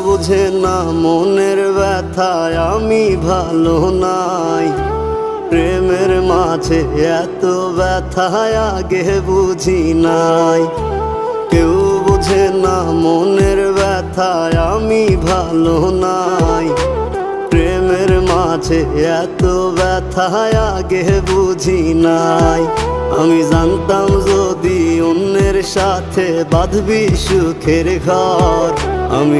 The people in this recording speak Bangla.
বুঝে না মনের ব্যথায় আমি ভালো নাই। প্রেমের মাঝে এত ব্যথায় আগে বুঝি নাই। কেউ বুঝে না মনের ব্যথায় আমি ভালো নাই। প্রেমের মাঝে এত ব্যথায় আগে বুঝি নাই। আমি জানতাম যদি অন্যের সাথে বাঁধবি সুখের ঘর, আমি